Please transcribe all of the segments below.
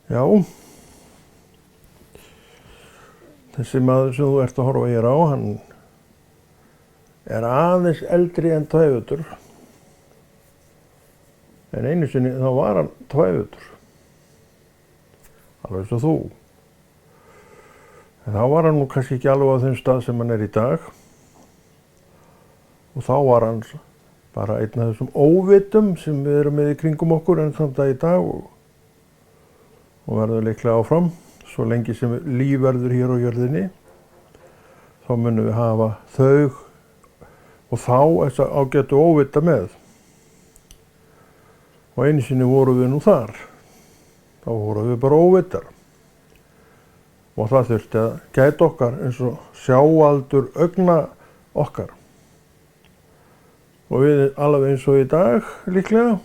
Já, þessi maður sem þú ert að horfa hér á, hann aðeins eldri en Tvæfutur. En einu sinni þá var hann Tvæfutur. Alveg eins og þú. En þá var hann nú kannski ekki alveg á þeim stað sem hann í dag. Og þá var hann bara einn af þessum óvitum sem við erum með í kringum okkur enn þann dag í dag og verður líklega áfram. Svo lengi sem líf verður hér á jörðinni, þá munum við hafa þau og þá þessa ágætu óvita með. Og einu sinni vorum við nú þar. Þá vorum við bara óvitar. Og það þurfti að gæta okkar eins og sjáaldur augna okkar. Og við alveg eins og í dag líklega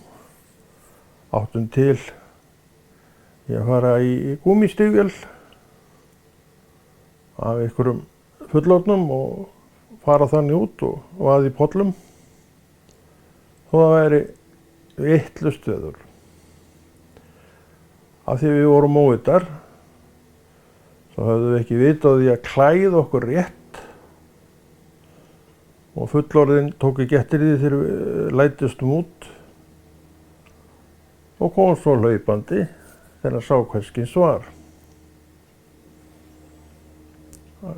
áttum til að fara í gúmmístígvél af einhverjum fullorðnum og fara þannig út og vaða í pollum þó það væri vitlaust veður. Af því við vorum óvitar þá höfðum við ekki vitað því að klæða okkur rétt og fullorðin tók ekki eftir því þegar við læddustum út og kom svo hlaupandi þegar hann sá hvers kyns var.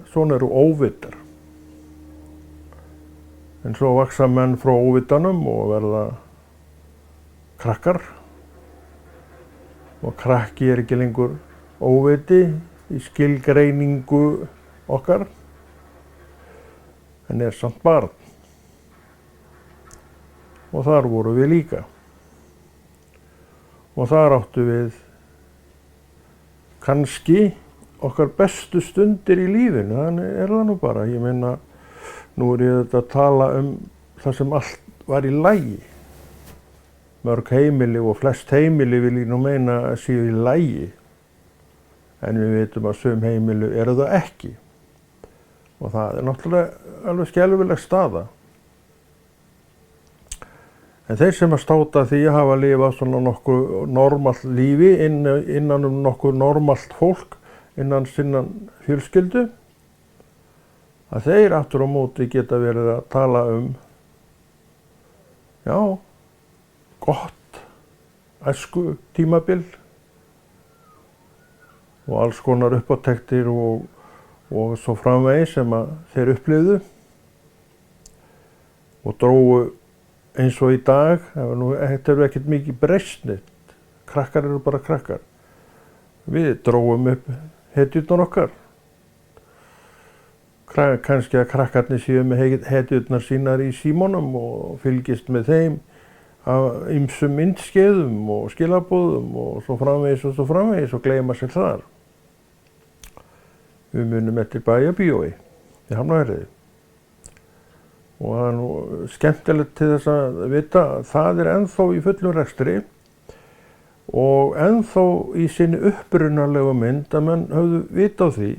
Svona eru óvitar. En svo vaxa menn frá óvitanum og verða krakkar. Og krakki ekki lengur óviti í skilgreiningu okkar, en samt barn. Og þar vorum við líka. Og þar áttu við kannski okkar bestu stundir í lífinu, þannig það nú bara. Ég meina, nú ég þetta að tala það sem allt var í lagi. Mörg heimili og flest heimili vil ég nú meina að séu í lagi. En við vitum að sum heimili eru það ekki. Og það náttúrulega alveg skelfileg staða. En þeir sem að státa því að hafa lifað svona nokkuð normalt lífi innan nokkuð normalt fólk innan sinnan fjölskyldu, að þeir aftur á móti geta verið að tala já, gott æsku tímabil og alls konar uppáttektir og svo framvegis sem að þeir upplifðu og drógu eins og í dag. Þetta eru ekkert mikið breyst neitt. Krakkar eru bara krakkar. Við drógum upp hetjurnar okkar. Kannski að krakkarnir séu með hetjurnar sínar í símanum og fylgist með þeim af ýmsum myndskeiðum og skilaboðum og svo framvegis og gleyma sér þar. Við munum eftir Bæjarbíói í Hafnarfirði. Og það nú skemmtilegt til þess að vita að það ennþá í fullum rekstri og ennþá í sinni upprunalegu mynd að menn höfðu vita á því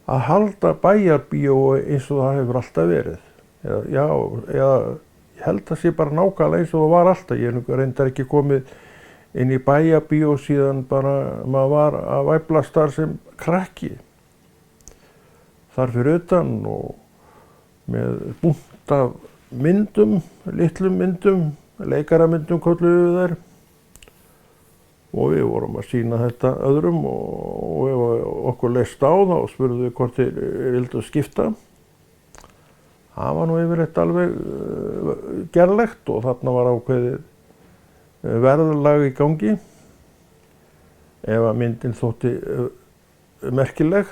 að halda Bæjarbíói eins og það hefur alltaf verið. Eða ég held að sé bara nákvæmlega eins og það var alltaf. Ég reyndar ekki komið inn í Bæjarbíó síðan bara maður var að væflast þar sem krakki. Þar fyrir utan og með búnt af myndum, litlum myndum, leikaramyndum kölluðu við þær. Og við vorum að sýna þetta öðrum og ef okkur leist á það og spurðu við hvort þeir vildu skipta. Það var nú yfirleitt alveg gerlegt og þarna var ákveðið verðlag í gangi. Ef að myndin þótti merkileg,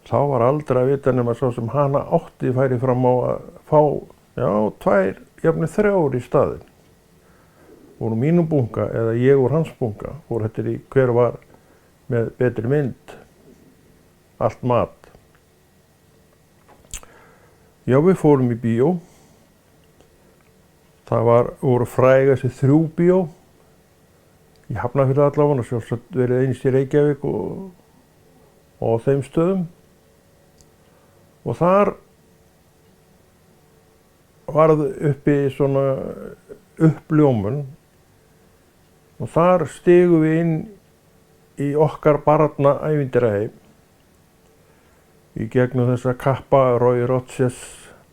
þá var aldrei að vita nema sá sem hana átti færi fram á að fá, 2, jafnvel 3 í staðinn. Úr mínum bunka eða ég úr hans bunka, fór eftir í hver var með betri mynd, allt mat. Já, við fórum í bíó. Það voru fræg þessi 3 bíó. Í Hafnarfirði allavega, sjálfsagt verið eins í Reykjavík og þeim stöðum. Og þar varð uppi svona uppljómun og þar stigum við inn í okkar barna ævintýraheim í gegnum þessa kappa Roy Rogers,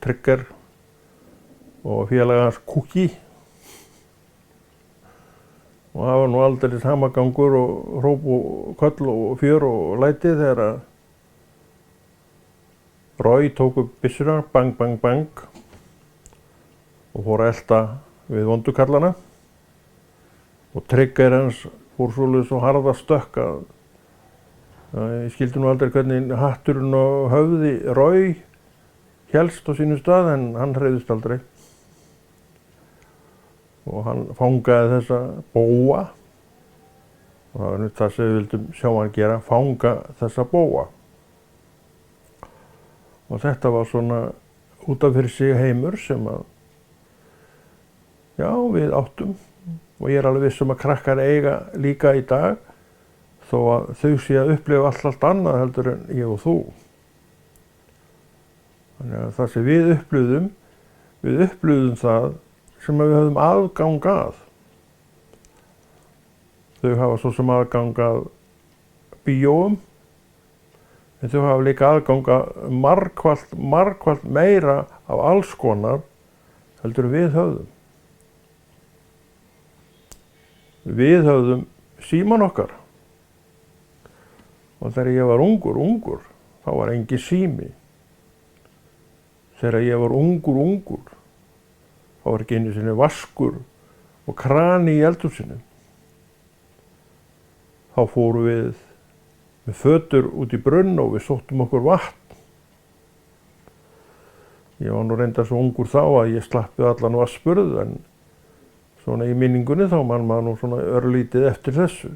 Trigger og félagans Cookie. Og það var nú aldrei hamagangur og hróp og köll og fjör og læti þegar að Roy tók upp byssuna, bang, bang, bang og fór að elta við vondukallana og Trigger hans fór svoleiðis svo harða stökk að ég skildi nú aldrei hvernig hatturinn og höfði Roy hélst á sínum stað en hann hreyfðist aldrei. Og hann fangaði þessa bóa og það var nú það sem við vildum sjá hann gera, fanga þessa bóa. Og þetta var svona út af fyrir sig heimur sem að já, við áttum og ég alveg viss að krakkar eiga líka í dag þó að þau sé að upplifa allt annað heldur en ég og þú. Þannig að það sem við upplifðum það sem við höfðum aðgang að. Þau hafa svo sem aðgang að bíóum, en þau hafa líka aðgang að margfalt meira af alls konar heldur við höfðum. Við höfðum síman okkar og þegar ég var ungur, þá var engin sími. Þegar ég var ungur, þá var ekki einu sinni vaskur og krani í eldhúsinu. Þá fórum við með fötur út í brunn og við sóttum okkur vatn. Ég var nú reyndar svo ungur þá að ég slappi allan vatnsburð en svona í minningunni þá man maður nú svona örlítið eftir þessu.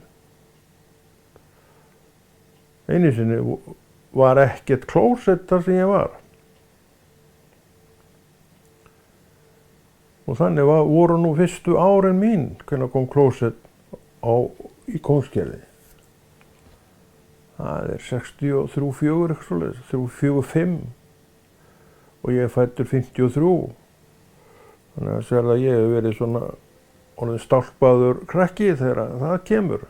Einu sinni var ekkert klósett þar sem ég var. Og þannig voru nú fyrstu árin mín hvenær kom klósett í Kóngsgerði. Það er 63-64 eitthvað svoleiðis, 3-4-5 og ég er fæddur 53. Þannig að sér að ég hef verið svona orðinn stálpaður krakki þegar það kemur.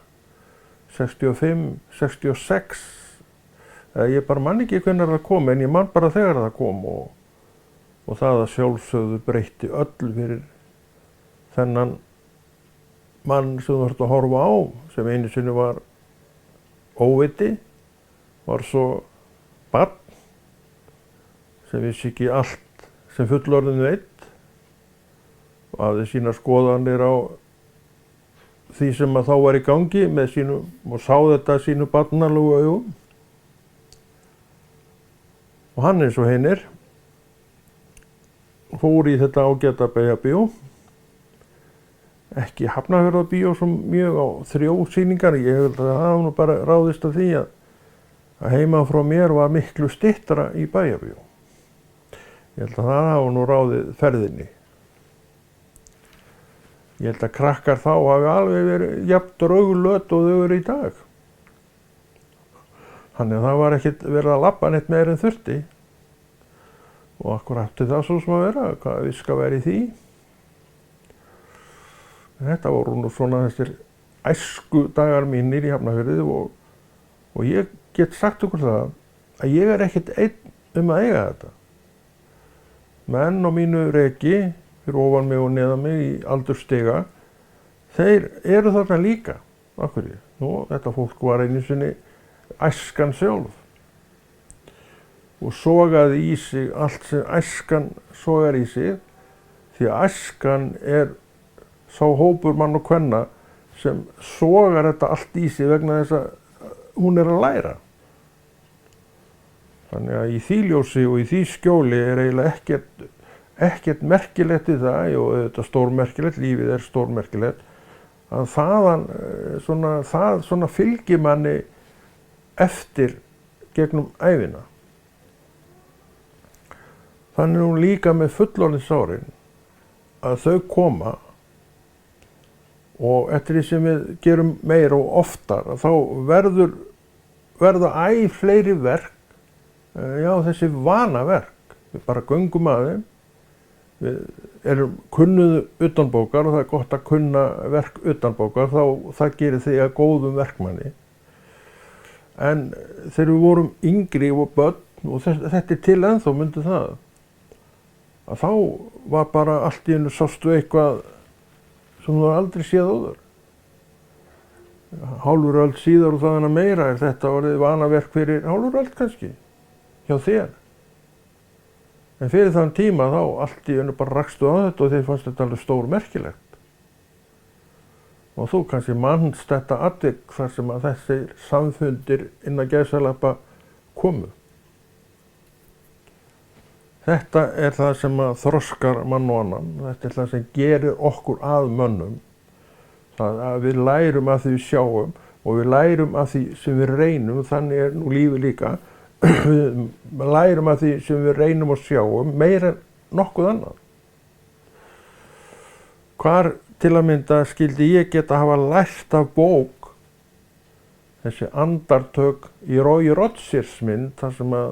65, 66, ég bara man ekki hvenær það kom en ég man bara þegar það kom og það að sjálfsögðu breytti öllu fyrir þennan mann sem þú ert að horfa á sem einu sinni var óviti, var svo barn sem vissi ekki allt sem fullorðinn veit og hafði sínar skoðanir á því sem að þá var í gangi með sínum og sá þetta sínu barnalegu augum. Og hann eins og hinir fór í þetta ágæta Bæjarbíó, ekki Hafnarfjarðarbíó svo mjög á 3 sýningar. Ég held að það hafa nú bara ráðist af því að heima frá mér var miklu styttra í Bæjarbíó. Ég held að það hafa nú ráðið ferðinni. Ég held að krakkar þá hafi alveg verið jafn drauglöt og þau eru í dag. Þannig að það var ekkert verið að labba neitt meir en þurfti. Og akkur átti það svo sem að vera, hvað viska væri í því. Þetta voru nú svona þessir æsku dagar mínir í Hafnarfirði og ég get sagt ykkur það að ég er ekkert einn að eiga þetta. Menn á mínu reki, fyrir ofan mig og neðan mig í aldursstiga, þeir eru þarna líka. Af hverju? Nú, þetta fólk var einu sinni æskan sjálf og sogaði í sig allt sem æskan sogar í sig því að æskan er sá hópur mann og kvenna sem sogar þetta allt í sig vegna þess að hún er að læra. Þannig að í því ljósi og í því skjóli er eiginlega ekkert merkilegt í það, og þetta stórmerkilegt, lífið er stórmerkilegt, að það svona fylgir manni eftir gegnum ævina. Þannig nú líka með fullorðinsárin að þau koma og eftir því sem við gerum meira og oftar þá verða æ fleiri verk, já þessi vanaverk. Við bara göngum að þeim. Við erum kunnuðu utanbókar og það er gott að kunna verk utanbókar, þá það gerir þig að góðum verkmanni. En þegar við vorum yngri og börn, og þetta til ennþá myndi það, að þá var bara allt í einu sástu eitthvað sem þú aldrei séð áður. Hálfur öld síðar og það hana meira þetta orðið vanaverk fyrir hálfur öld kannski, hjá þér. En fyrir þann tíma þá allt í einu bara rakstu á þetta og þeir fannst þetta alveg stórmerkilegt. Og þú kannski mannst þetta atvik þar sem að þessir samfundir innan gæsalappa komu. Þetta það sem að þroskar mann og annan, þetta það sem gerir okkur að mönnum. Það að við lærum af því við sjáum og við lærum af því sem við reynum, þannig nú lífið líka. Við lærum af því sem við reynum og sjáum meira en nokkuð annað. Hvar til að mynda skildi ég geta hafa lært af bók þessi andartök í Roy Rogers mynd, þar sem að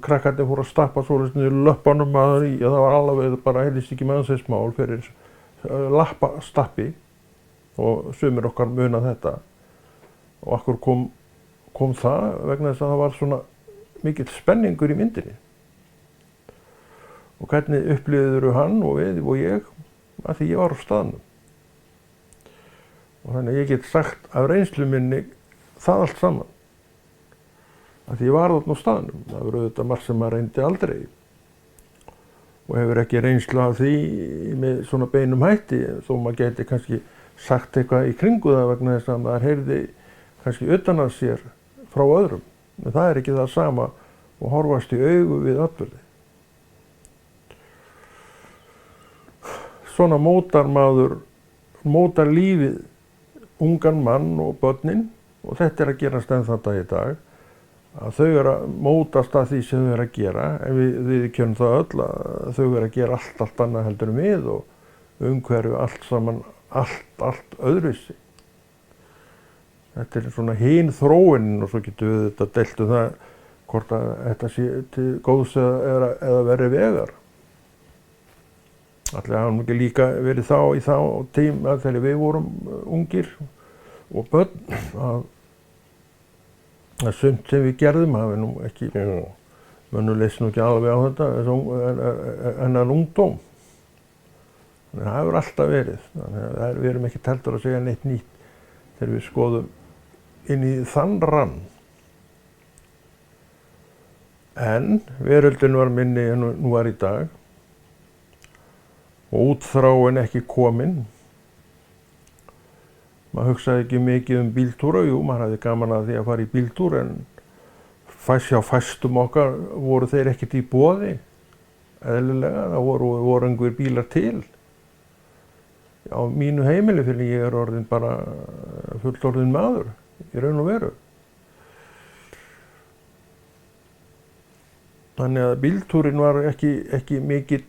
krakkarnir fóru að stappa svolítið í löppunum að það var alveg bara heyrðist ekki mannsins-mál fyrir lappastappi og sumir okkar muna þetta. Og okkur kom það vegna þess að það var svona mikill spenningur í myndinni. Og hvernig upplifðirðu hann og við og ég að því ég var á staðnum. Og þannig að ég get sagt af reynslu minni það allt saman. Að því ég var þarna á staðnum. Það var auðvitað margt sem maður reyndi aldrei. Og hefur ekki reynslu af því með svona beinum hætti, þó maður geti kannski sagt eitthvað í kringu það vegna þess að maður heyrði kannski utan að sér frá öðrum. En það ekki það sama og horfast í augu við atburði. Svona mótar lífið ungan mann og börnin, og þetta að gerast enn þann dag í dag, að þau að mótast að því sem þau að gera, en við kennum það öll að þau að gera allt annað heldur en við og umhverju allt saman, allt öðruvísi. Þetta svona hin þróunin og svo getum við þetta deilt það hvort að þetta sé til góðs eða verri vegar. Allir hafa nú ekki líka verið í þá tíma þegar við vorum ungir og börn að sumt sem við gerðum hafi nú ekki, mönnum leist nú ekki alveg á þetta enn ungdóm. Þannig það hefur alltaf verið. Þannig að við erum ekki heldur að segja neitt nýtt þegar við skoðum inn í þann rann. En veröldin var minni en nú var í dag og útþráin ekki komin. Maður hugsaði ekki mikið bíltúra, jú, maður hafði gaman að því að fara í bíltúr, en hjá fæstum okkar voru þeir ekkert í boði, eðlilega, það voru einhver bílar til. Á mínu heimili fyrir ég orðin bara fullorðinn maður, í raun og veru. Þannig að bíltúrin var ekki mikill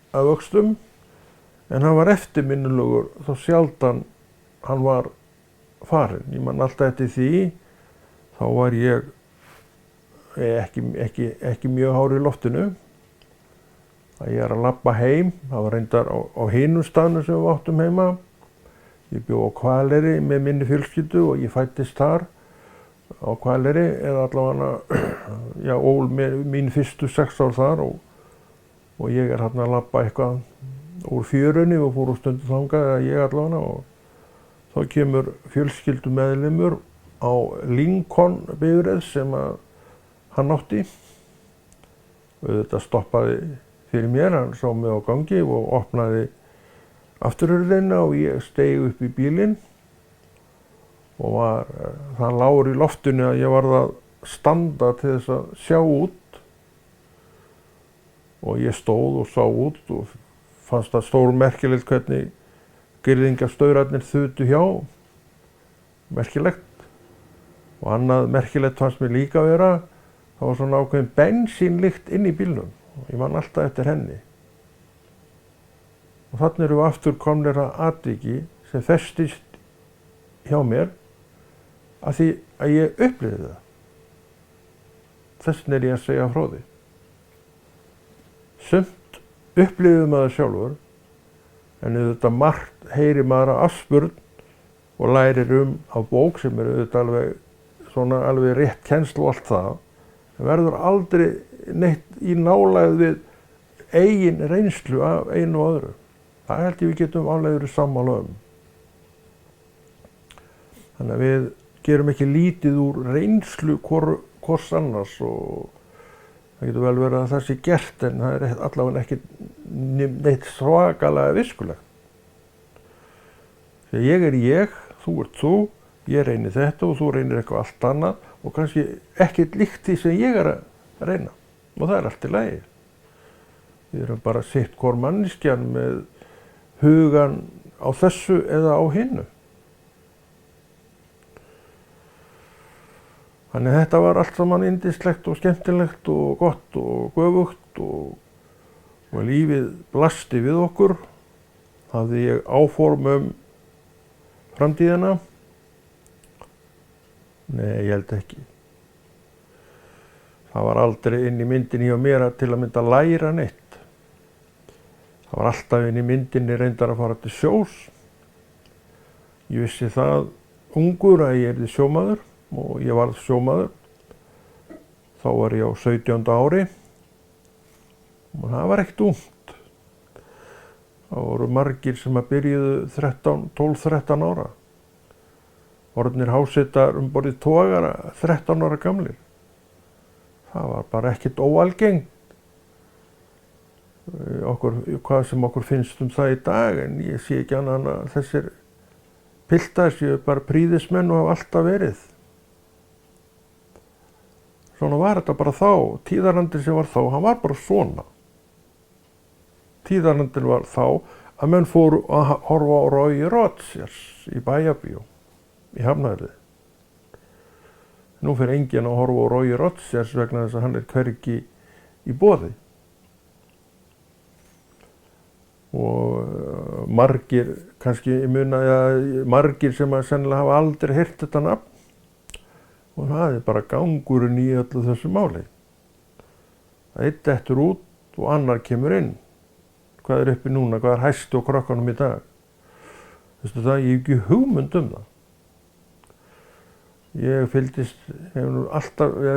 að vöxtum, en hann var eftirminnilegur þá sjaldan hann var farinn. Ég man alltaf eftir því, þá var ég ekki mjög hár í loftinu, að ég að labba heim, það var reyndar á hinum staðnum sem við áttum heima. Ég bjó á Hvaleiri með minni fjölskyldu og ég fæddist þar á Hvaleiri, eða allavega, ól mín fyrstu 6 ár þar og ég hérna að labba eitthvað úr fjörunni og fór úr stundu þangað, eða ég allavega, og þá kemur fjölskyldumeðlimur á Lincoln bifreið sem að hann átti. Þetta stoppaði fyrir mér, hann sá mig á gangi og opnaði afturhurðina og ég steig upp í bílinn og það lágur í loftinu að ég varð að standa til þess að sjá út. Og ég stóð og sá út og fannst það stórmerkilegt hvernig girðingastaurarnir þutu hjá. Merkilegt. Og annað merkilegt fannst mér líka vera, það var svona ákveðin bensínlykt inn í bílnum. Og ég man alltaf eftir henni. Og þannig erum við aftur komnir að atviki sem festist hjá mér að því að ég upplifði það. Þess vegna ég að segja frá því. Sumt upplifði maður sjálfur, en þetta margt heyri maður að afspurn og lærir á bók sem auðvitað alveg rétt kennslu og allt það, verður aldrei neitt í nálægð við eigin reynslu af einu og öðru. Það held ég við getum alveg verið sammála Þannig að við gerum ekki lítið úr reynslu hvors annars, og það getur vel verið að það sé gert, en það allavega ekki neitt svakalega viskulegt. Þegar ég er ég, þú ert þú, ég reyni þetta og þú reynir eitthvað allt annað og kannski ekkert líkt því sem ég er að reyna, og það er allt í lagi. Við erum bara sitt hvor manneskjan með hugan á þessu eða á hinnu. Þannig að þetta var allt saman yndislegt og skemmtilegt og gott og göfugt, og lífið blasti við okkur. Hafði ég áform framtíðina? Nei, ég held ekki. Það var aldrei inn í myndinni hjá mér til að mynda læra neitt. Það var alltaf inn í myndinni reyndar að fara til sjós. Ég vissi það ungur að ég yrði sjómaður, og ég varð sjómaður. Þá var ég á 17. ári og það var ekkert ungt. Það voru margir sem að byrjuðu 12-13 ára. Orðnir hásetar borð í togara 13 ára gamlir. Það var bara ekkert óalgengt. Hvað sem okkur finnst það í dag, en ég sé ekki annað en að þessir piltar séu bara prýðismenn og hafa alltaf verið. Svona var þetta bara þá. Tíðarandinn sem var þá, hann var bara svona. Tíðarandinn var þá að menn fóru að horfa á Roy Rogers í Bæjarbíó í Hafnarfirði. Nú fer enginn að horfa á Roy Rogers vegna þess að hann er hvergi í boði. Og margir, kannski margir sem að sennilega hafa aldrei heyrt þetta nafn, og það er bara gangurinn í öllu þessu máli. Einn dettur út og annar kemur inn. Hvað er uppi núna? Hvað er hæst á krökkunum í dag? Veistu það, ég hef ekki hugmynd það. Ég hef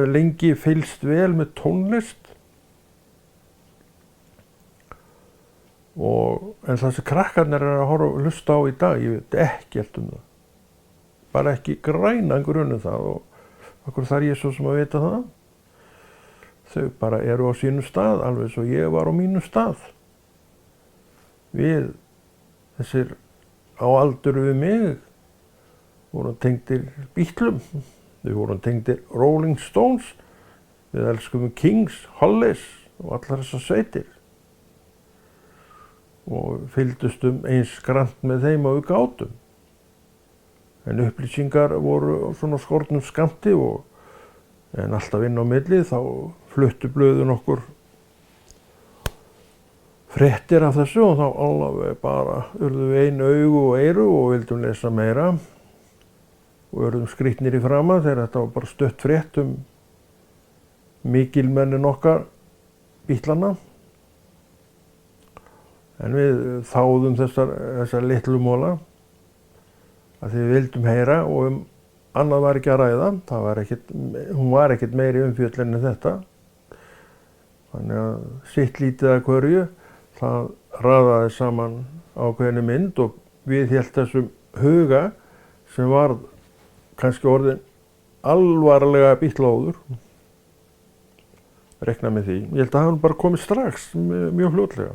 lengi fylgst vel með tónlist, en það sem krakkarnir er að hlusta á í dag, ég veit ekkert það. Bara ekki grænan grun það, og okkur þarf ég svo sem að vita það. Þau bara eru á sínum stað, alveg svo ég var á mínum stað. Við, þessir á aldur við mig, vorum tengdir Beatlum, við vorum tengdir Rolling Stones, við elskum Kings, Hollies og allar þessar sveitir. Og fylgdust eins grannt með þeim og við gátum. En upplýsingar voru svona skornum skammti, en alltaf inn á milli þá fluttu blöðin okkur fréttir af þessu, og þá alveg bara urðum við einu augu og eyru og vildum lesa meira og urðum skrýtnir í framan þegar þetta var bara stutt frétt mikilmennin okkar Beatlana. En við þáðum þessar litlu mola að við vildum heyra, og annað var ekki að ræða. Hún var ekkert meiri umfjöllun en þetta. Þannig að sitt lítið að hverju, það raðaði saman ákveðinni mynd, og við hélt þessum huga sem var kannski orðin alvarlega Beatlóður. Rekna með því. Ég held að hann bara komið strax, mjög fljótlega.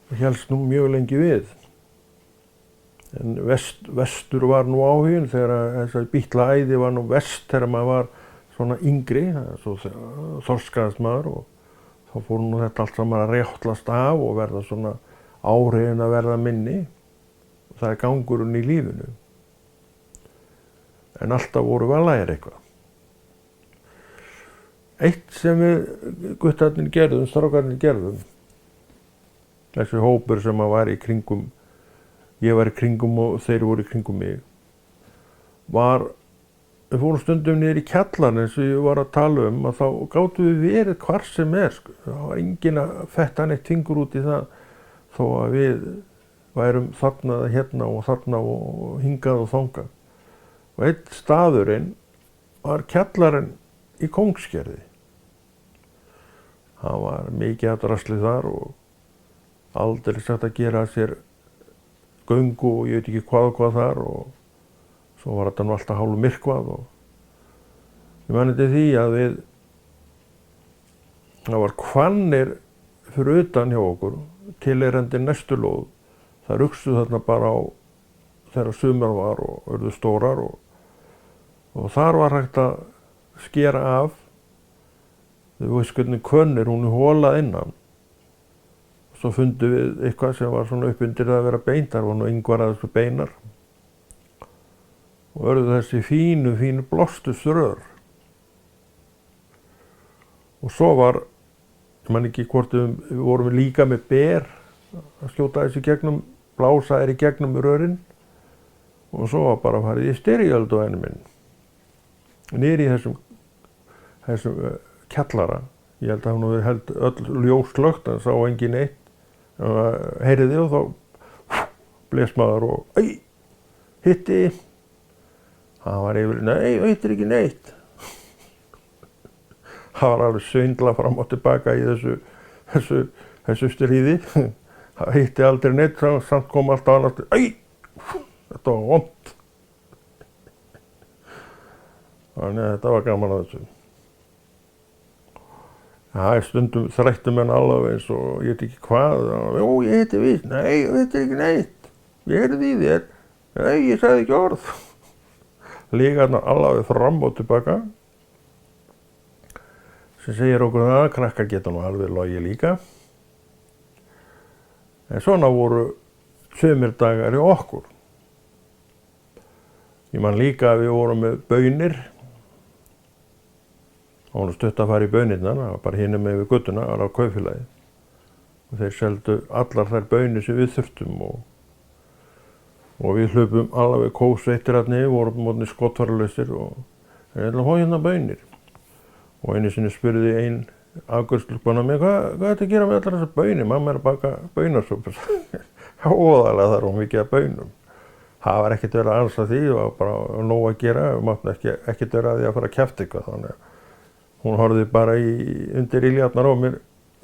Og hélst nú mjög lengi við. En vestur var nú áhuginn þegar þessar Beatla-æði var nú vest þegar maður var svona yngri, svo þorskaðist maður, og þá fór nú þetta allt saman að rjáttlast af og verða svona áhrifin að verða minni. Það er gangurinn í lífinu. En alltaf vorum við að læra eitthvað. Eitt sem við guttarnir gerðum, strákarnir gerðum, þessi hópur sem var í kringum, ég var í kringum og þeir voru í kringum mig, við fórum stundum niður í kjallarinn eins og ég var að tala að þá gátum við verið hvar sem það var enginn að fetta neitt fingur út í það, þó að við værum þarna hérna og þarna og hingað og þangað. Og einn staðurinn var kjallarinn í Kóngsgerði. Það var mikið að drasli þar og aldrei sagt að gera sér göngu og ég veit ekki hvað þar og svo var þetta nú alltaf hálf myrkvað og ég man eftir því að það var Hvannir fyrir utan hjá okkur, tilheyrandi næstu lóð. Það ruksu þarna bara á þegar sumar var og urðu stórar og þar var hægt að skera af. Þú veist hvernig Hvannir, hún holað innan. Svo fundum við eitthvað sem var svona upp undir það að vera bein, þar var nú yngvar að þessu beinar. Og urðu þessi fínu blástusrör. Og svo var, ég man ekki hvort við vorum líka með ber að skjóta þessi gegnum, blása í gegnum rörin. Og svo var bara farið í styrjöld á henni minn. Niður í þessum kjallara. Ég held að hún hefði öll ljós slökkt, en sá engin neitt. Heyriði og þá blés maður og hitti. Það var yfir, nei, hittir ekki neitt. Það var alveg svindla fram og tilbaka í þessu stríði. Það hitti aldrei neitt, samt kom alltaf annars, þetta var vont. Þannig að þetta var gaman að þessu. Það stundum þrættu menn alveg eins og ég veit ekki hvað. Jú, ég hitti víst. Nei, ég hittir ekki neitt. Ég heyrði í þér. Nei, ég sagði ekki orð. Líka þarna alveg fram og tilbaka. Sem segir okkur það, krakkar geta nú alveg logið líka. En svona voru sumir dagar í okkur. Ég man líka að við vorum með baunir. Það var stutt að fara í baunirnar, það var bara hinum með við göttuna, það var á kaupfélagi. Og þeir seldu allar þær baunir sem við þurftum og við hlupum alveg kósveittir þarna yfir, vorum mótni skottvaralausir og þeir ætla að fá hérna baunir. Og einu sinni spurði ein afgreiðslukona mig, hvað er þetta að gera með allar þessar baunir? Mamma er að baka baunasúpur. Óðalega þar var mikið af baunum. Það var ekkert verið að ansa því, það var bara nóg að gera, við máttum ekkert verið að því að fara að kjafta eitthvað þannig. Hún horfði bara undir iljarnar á mér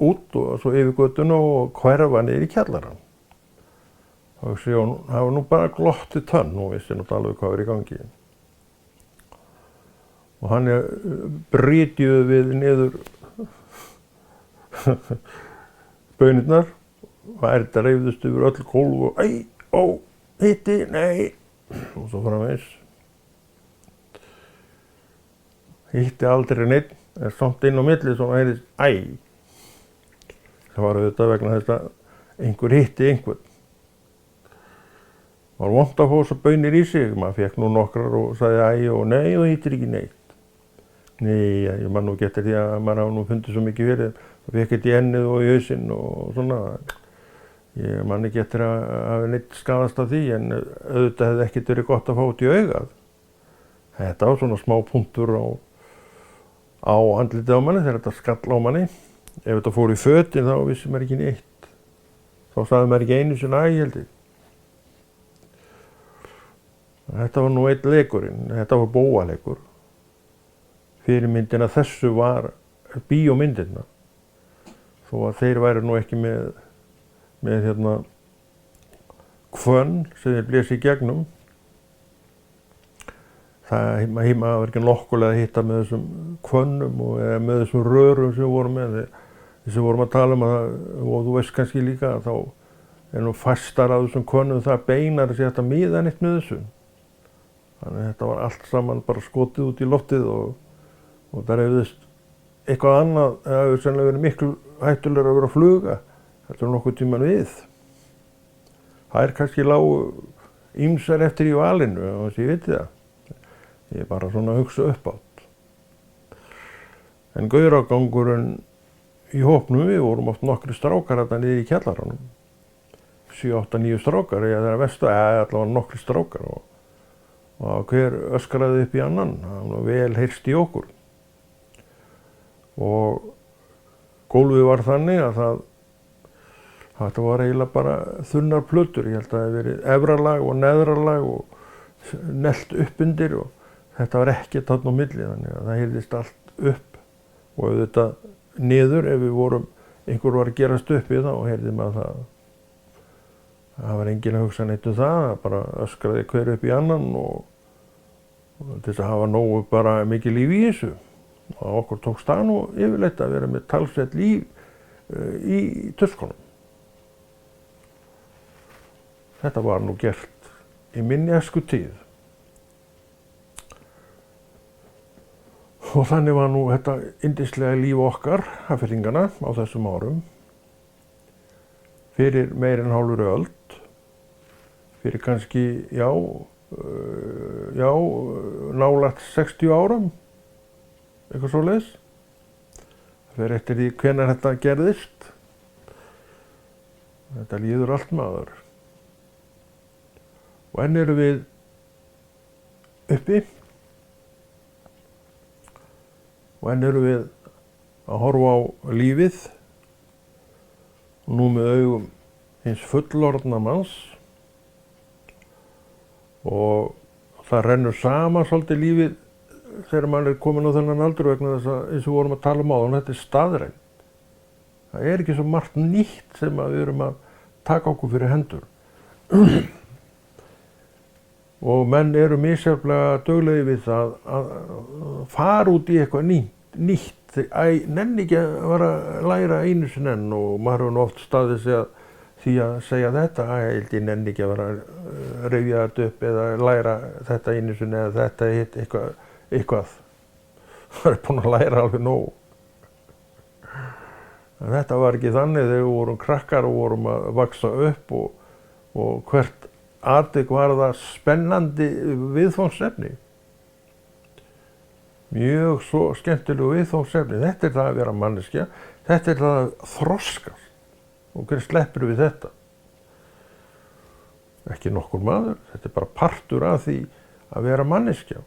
út og svo yfir göttuna og hverfa niður í kjallarann. Og það var nú bara glottið tönn, hún vissi nú alveg hvað var í gangi. Og hann brytjuðu við niður baunirnar og Erda reifðust yfir öll gólf og hitti, nei, og svo framvegis. Hitti aldrei neitt. En samt inn á milli svona heyrðist Það var auðvitað vegna þess að einhver hitti einhvern. Það var vont að fá þessar baunir í sig. Maður fekk nú nokkrar og sagði og nei og hittir ekki neitt. Nei, ég man nú ekki eftir því að maður hafa nú fundið svo mikið fyrir. Það fekk þetta í ennið og í hausinn og svona. Ég man ekki eftir að hafa neitt skadast af því en auðvitað hefði ekkert verið gott að fá út í augað. Þetta var svona smá punktur á andlitið á manni þegar þetta skall á manni. Ef þetta fór í fötin þá vissi maður ekki neitt. Þá sagði maður ekki einu sinni held ég. Þetta var nú einn leikurinn, þetta var bóaleikur. Fyrirmyndin að þessu var bíómyndirna. Þó að þeir væru nú ekki með hvönn sem þeir blési í gegnum. Það var ekki nokkulega að hitta með þessum hvönnum eða með þessum rörum sem við vorum með. Þess að vorum að tala og þú veist kannski líka að þá nú fastar af þessum hvönnum það beinar að sé hægt að miða neitt með þessu. Þannig að þetta var allt saman bara skotið út í loftið og það reyðist eitthvað annað, það hefur sennilega verið miklu hættulegra að vera að fluga. Þetta er nokkuð tíman við. Það kannski lágu ýmsar eftir í valinu, þess að ég veit það. Ég er bara svona að hugsa upp átt. En gauragangurinn í hópnum, við vorum oft nokkri strákar þarna niður í kjallaranum. 7, 8, 9 strákar, það er vestu, allavega nokkri strákar og hver öskraði upp í annan, það var vel heyrst í okkur. Og gólfið var þannig að Þetta var eiginlega bara þunnar plötur. Ég held að það hefði verið efralag og neðralag og nelt upp undir og þetta var ekkert þarna á milli, þannig að það heyrðist allt upp og auðvitað niður ef við vorum, einhver var að gerast upp við það og heyrði maður það. Það var enginn að hugsa neitt það bara öskraði hver upp í annan og til þess að hafa nógu bara mikið líf í þessu. Og okkur tókst það nú yfirleitt að vera með talsvert líf í tuskunum. Þetta var nú gert í minni æskutíð. Og þannig var nú þetta yndislega líf okkar, Hafnfirðingana, á þessum árum. Fyrir meir en hálfri öld. Fyrir kannski, nálægt 60 árum. Eitthvað svoleiðis. Það fer eftir því hvenær þetta gerðist. Þetta líður allt maður. Og enn erum við uppi og enn erum við að horfa á lífið og nú með augum hins fullorðna manns og það rennur saman svolítið lífið þegar mann kominn á þennan aldur vegna þess að eins og við vorum að tala áðan, þetta staðreynd. Það ekki svo margt nýtt sem við erum að taka okkur fyrir hendur. Og menn eru misjafnlega duglegir við það að fara út í eitthvað nýtt. Nenni ekki að vera að læra einu sinni enn og maður hefur oft staðið sig að því að segja þetta. Ég nenni ekki að vera að rifja þetta upp eða læra þetta einu sinni eða þetta hitt eitthvað. Það er búin að læra alveg nóg. En þetta var ekki þannig þegar við vorum krakkar og vorum að vaxa upp og hvert atvik var það spennandi viðfangsefni. Mjög svo skemmtilegu viðfangsefni. Þetta það að vera manneskja, þetta það að þroskast. Og hver sleppur við þetta? Ekki nokkur maður, þetta bara partur af því að vera manneskja.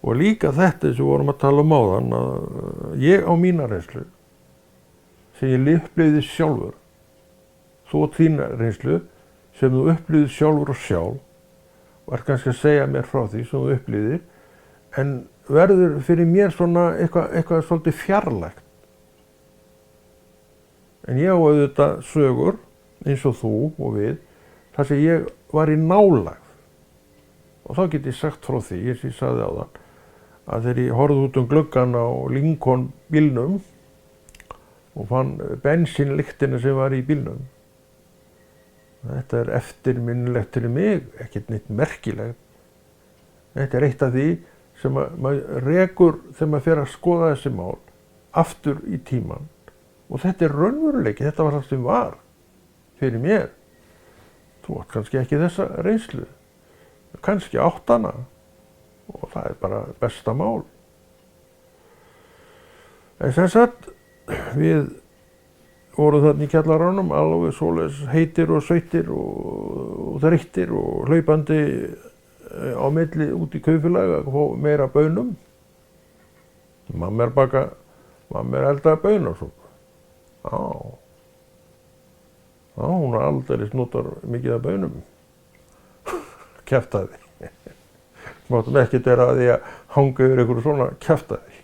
Og líka þetta sem við vorum að tala áðan, að ég á mína reynslu, sem ég upplifði sjálfur, þú og þína reynslu, sem þú upplýðir sjálfur og sjálf, var kannski að segja mér frá því sem þú upplýðir, en verður fyrir mér svona eitthvað svolítið fjarlægt. En ég á auðvitað sögur, eins og þú og við, þar sem ég var í nálægð. Og þá get ég sagt frá því, eins og ég sagði áðan, að þegar ég horfði út gluggann á Lincoln bílnum og fann bensínlyktina sem var í bílnum. Þetta eftirminnilegt fyrir mig, ekkert neitt merkilegt. Þetta eitt af því sem maður rekur þegar maður fer að skoða þessi mál aftur í tímann. Og þetta raunveruleiki, þetta var það sem var fyrir mér. Þú átt kannski ekki þessa reynslu, kannski átt hana og það bara besta mál. En sem sagt, við voru þarna í kjallaranum, alveg svoleiðis heitir og sveitir og þreyttir og hlaupandi á milli út í kaupfélag að fá meira baunum. Mamma er eldaði baunum svo. Já, hún aldeilis notar mikið af baunum. Kjaftaði. Máttum ekkert vera að því að hanga yfir einhverju svona kjaftaði.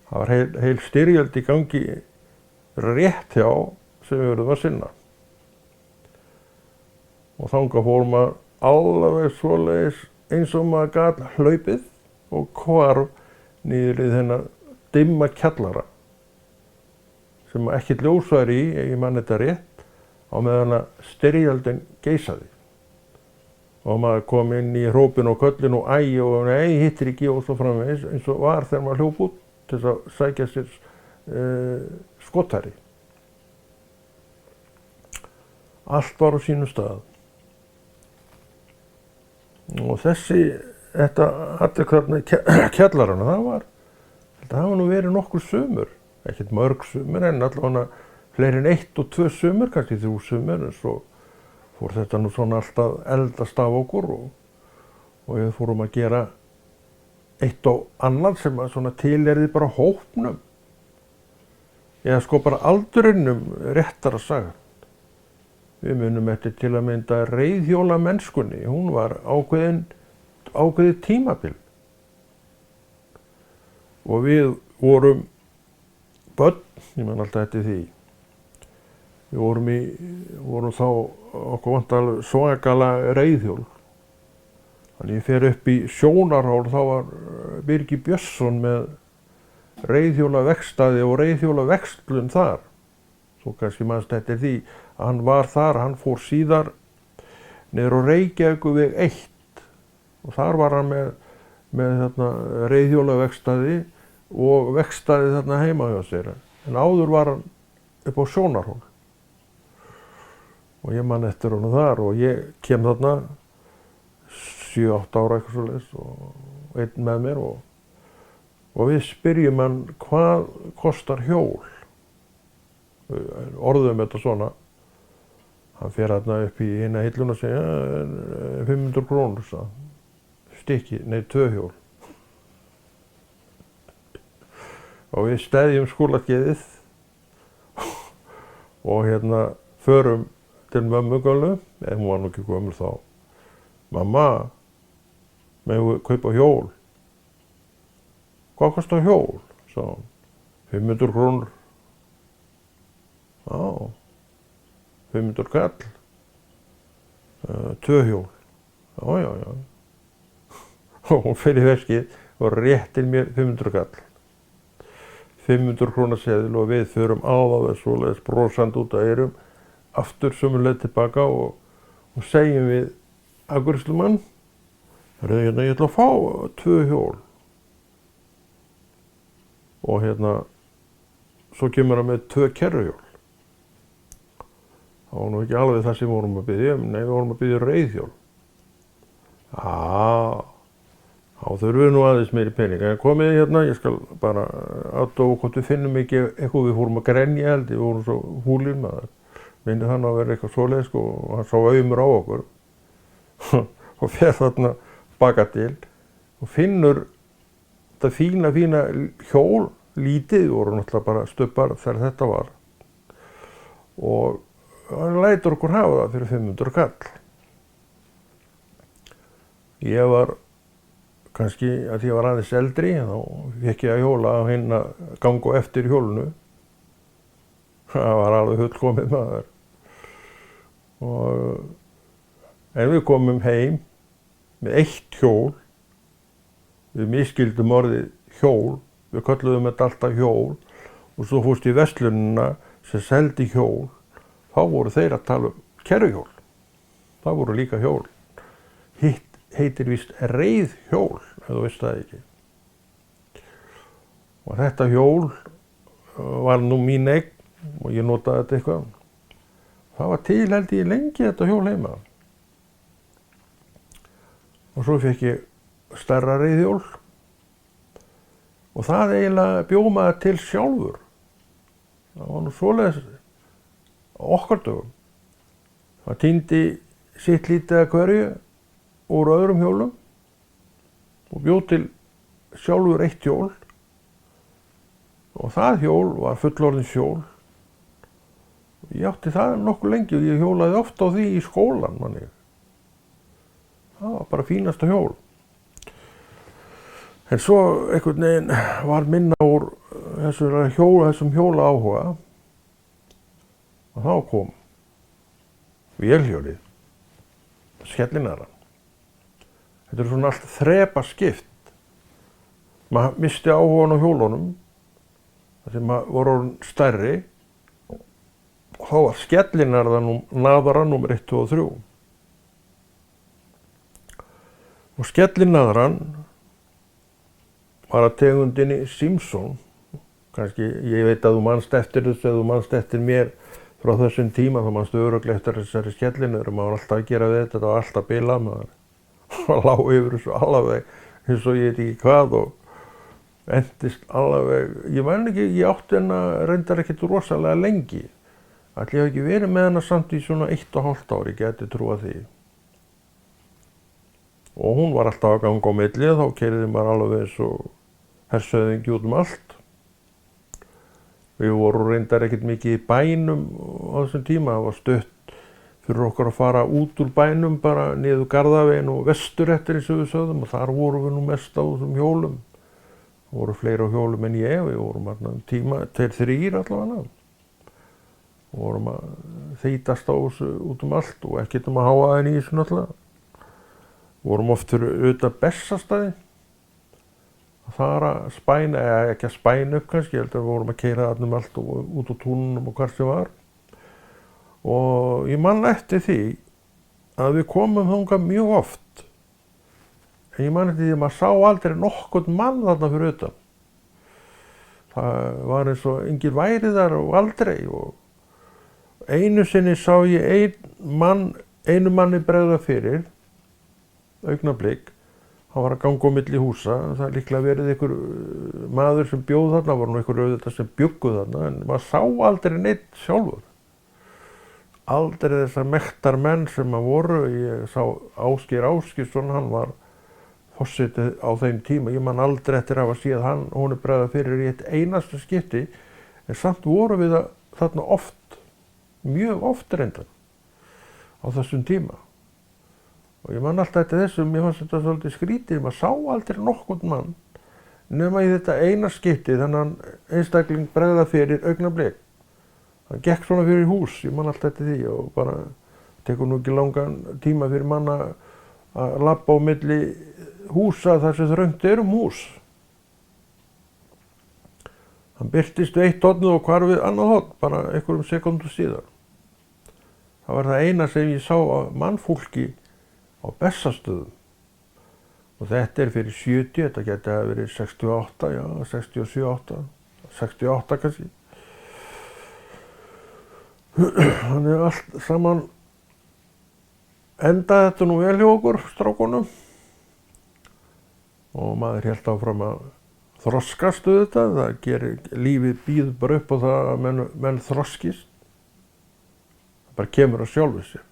Það var heil styrjöld í gangi rétt hjá sem við verðum að sinna. Og þangað fór maður alveg svoleiðis eins og maður gat hlaupið og hvarf niður í þennan dimma kjallara sem ekkert ljós var í, ef ég man þetta rétt, á meðan að styrjöldin geisaði. Og maður kom inn í hrópin og köllin og æ og nei, hittir ekki og svo framvegis eins og var þegar maður hljóp út til þess að sækja sér skotfæri. Allt var á sínu stað. Og þetta atvik kjallarana, það var nú verið nokkur sumur, ekkert mörg sumur en allavega fleiri en 1 og 2 sumur, kannski 3 sumur, en svo fór þetta nú svona alltaf eldast af okkur og við fórum að gera eitt og annað sem að svona tilherði bara hópnum. eða sko bara aldurinnum réttara sagt. Við munum eftir til að mynda reiðhjóla mennskunni, hún var ákveðið tímabil. Og við vorum börn, ég man alltaf eftir því. Við vorum þá okkur vantar svakala reiðhjól. Þannig ég fer upp í Sjónarhól, þá var Birgir Björnsson með reiðhjólaverkstæði og reiðhjólaverslun þar. Svo kannski manst eftir því að hann var þar, hann fór síðar niður á Reykjavíkurveg 1 og þar var hann með reiðhjólaverkstæði og verkstæði þarna heima hjá sér. En áður var hann upp á Sjónarhól. Og ég man eftir honum þar og ég kem þarna 7-8 ára eitthvað svoleiðis og einn með mér og við spyrjum hann hvað kostar hjól. Orðum þetta svona. Hann fer þarna upp í hina hilluna og segja 500 krónur stykki, 2 hjól. Og við steðjum skólaskeiðið og förum til mömmu gömlu, en hún var nú ekki gömul þá. Mamma, megum við kaupa hjól? Hvað kostar hjól? Sagði hún. 500 krónur. Já, 500 kall. 2 hjól. Já. Og hún fer í veskið og réttir mér 500 kall. 500 krónar seðil og við förum á það svoleiðis brosand út af eyrum, aftur sömuleið tilbaka og segjum við afgreiðslumann, ég ætla að fá 2 hjól. Og svo kemur hann með 2 kerruhjól. Það var nú ekki alveg það sem við vorum að biðja, nei, við vorum að biðja reiðhjól. Þá þurfum við nú aðeins meiri pening. En komið ég skal bara aðdóa hvort við finnum ekki eitthvað, við fórum að grenja held, við vorum svo húlir maður. Minnir hann að vera eitthvað svoleiðis og hann sá aumur á okkur og fer þarna baka til og finnur þetta fína hjól, lítið, voru náttúrulega bara stubbar þegar þetta var. Og hann lætur okkur hafa það fyrir 500 kall. Ég var kannski að ég var aðeins eldri, þá fekk ég að hjóla og hinn að ganga eftir hjólinu. Það var alveg fullkomið maður. En við komum heim með 1 hjól. Við misskildum orðið hjól, við kölluðum þetta alltaf hjól og svo fórst í verslunina sem seldi hjól. Þá voru þeir að tala kerruhjól. Það voru líka hjól. Hitt heitir víst reiðhjól, ef þú veist það ekki. Og þetta hjól var nú mín eign og ég notaði þetta eitthvað. Það var til held ég lengi þetta hjól heima. Og svo fekk ég stærra reiðhjól og það eiginlega bjó maður til sjálfur. Það var nú svoleiðis á okkar dögum. Það týndi sitt lítið að hverju úr öðrum hjólum og bjó til sjálfur 1 hjól og það hjól var fullorðins hjól. Ég átti það nokkuð lengi og ég hjólaði oft á því í skólan manni. Það var bara fínasta hjól. En svo einhvern veginn var minna úr þessum hjóla áhuga og þá kom vélhjólið, skellinaran. Þetta er svona allt þrepaskipt. Maður missti áhugan á hjólunum, þar sem maður voru stærri. Og þá var skellinaðran númer 1, 2 og 3. Og skellinaðran var að tegundinni Simpson. Kannski, ég veit að þú manst eftir þessu, eða þú manst eftir mér frá þessum tíma, þá manstu örugglega eftir þessari skellinaðru. Maður var alltaf að gera við þetta var alltaf bilað maður. Það lá yfir þessu alveg eins og ég veit ekki hvað og endist alveg. Ég man ekki, ég átti henni reyndar ekkert rosalega lengi. Ætli ég hef ekki verið með henni samt í svona 1,5 ár, ég geti trúað því. Og hún var alltaf að ganga á milli, þá keyrði maður alveg eins og hershöfðingi út allt. Við vorum reyndar ekkert mikið í bænum á þessum tíma. Það var stutt fyrir okkur að fara út úr bænum bara niður Garðaveginn og vestur eftir eins og við sögðum og þar vorum við nú mest á þessum hjólum. Það voru fleiri á hjólum en ég, við vorum tíma, 2-3 allavega. Við vorum að þeytast á þessu út allt og ekkert að háa þenni í þessu náttúrulega. Við vorum oft fyrir utan Bessastaði. Það að spæna, eða ekki að spæna upp kannski, ég held að við vorum að keyra þarna allt og út á túnunum og hvar sem var. Og ég man eftir því að við komum þangað mjög oft. En ég man eftir því að maður sá aldrei nokkurn mann þarna fyrir utan. Það var eins og enginn væri þar og aldrei. Og einu sinni sá ég einu manni bregða fyrir, augnablik. Hann var að ganga á milli húsa, það líklega verið einhver maður sem bjóð þarna, var nú einhver auðvitað sem bjuggu þarna, en maður sá aldrei neitt sjálfur. Aldrei þessar mektar menn sem að voru, ég sá Ásgeir Ásgeirsson, hann var forseti á þeim tíma, ég man aldrei eftir að hafa séð honum bregða fyrir í eitt einasta skipti, en samt voru við þarna oft, mjög oft reyndar, á þessum tíma. Og ég man alltaf eftir þessu, mér fannst þetta svolítið skrítið, maður sá aldrei nokkurn mann nema í þetta eina skipti, þannig að einstakling bregða fyrir augnablik. Hann gekk svona fyrir hús, ég man alltaf eftir því og bara tekur nú ekki langan tíma fyrir mann að labba á milli húsa þar sem þröngt hús. Hann birtist við eitt hornið og hvarf við annað horn, bara einhverjum sekúndum síðar. Það var það eina sem ég sá af mannfólki á Bessastöðum. Og þetta fyrir 70, þetta geti að verið 68, já, 67, 68 kannski. Þannig allt saman endaði þetta nú vel hjá okkur, strákunum. Og maður hélt áfram að þroskast auðvitað, það gerir, lífið býður bara upp á það að menn þroskist. Það bara kemur að sjálfu sér.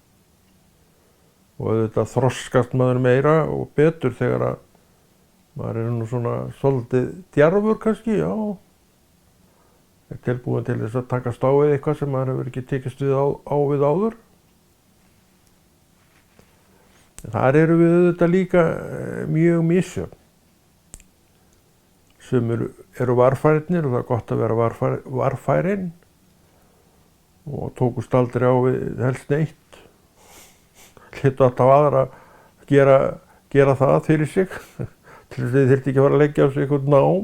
Og auðvitað þroskast maður meira og betur þegar að maður nú svona svolítið djarfur kannski, já. Er tilbúin til þess að takast á við eitthvað sem maður hefur ekki tekist við á við áður. Þar eru við auðvitað líka mjög misjöfn. Sumir eru varfærinir og það er gott að vera varfærin og tókust aldrei á við helst neitt. Hlytu alltaf aðra að gera það fyrir sig til þess að þið þyrfti ekki að fara að leggja á sig eitthvað nám.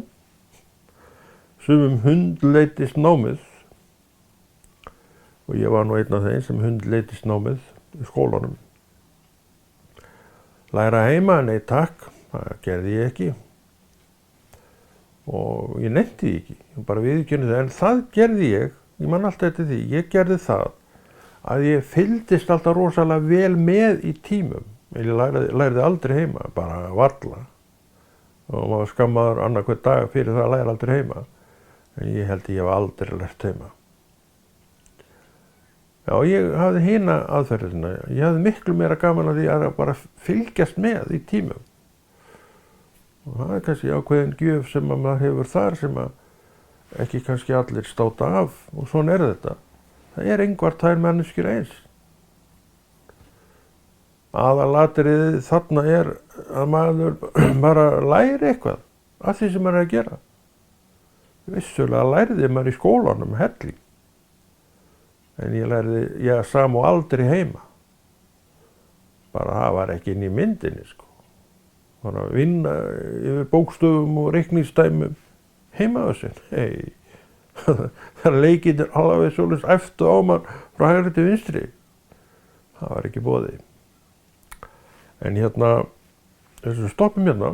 Sumum hundleitist námið og ég var nú einn af þeim sem hundleitist námið í skólanum. Læra heima, nei takk, það gerði ég ekki og ég nennti því ekki, ég bara viðurkenni það, en það gerði ég man alltaf eftir því, ég gerði það að ég fylgdist alltaf rosalega vel með í tímum. Ég lærði aldrei heima, bara varla. Og maður skammaður annað hvern dag fyrir það að læra aldrei heima. En ég held ég hef aldrei lært heima. Já, ég hafði hina aðferðina. Ég hafði miklu meira gaman að því að bara fylgjast með í tímum. Og það er kannski ákveðin gjöf sem að maður hefur þar sem að ekki kannski allir státa af og svona er þetta. Það er engvar tvær manneskjur eins. Aðalatriðið þarna er að maður bara læri eitthvað af því sem maður er að gera. Vissulega lærði maður í skólanum helling. En ég sam og aldrei heima. Bara það var ekki inn í myndinni, sko. Bara að vinna yfir bókstöfum og reikningsdæmum heima á sig. Nei. Þegar leikirnir alveg svolítið æftu á mann frá hægri til vinstri. Það var ekki boðið. En hérna, þess að stoppum hérna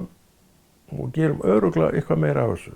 og gerum örugglega eitthvað meira af þessu.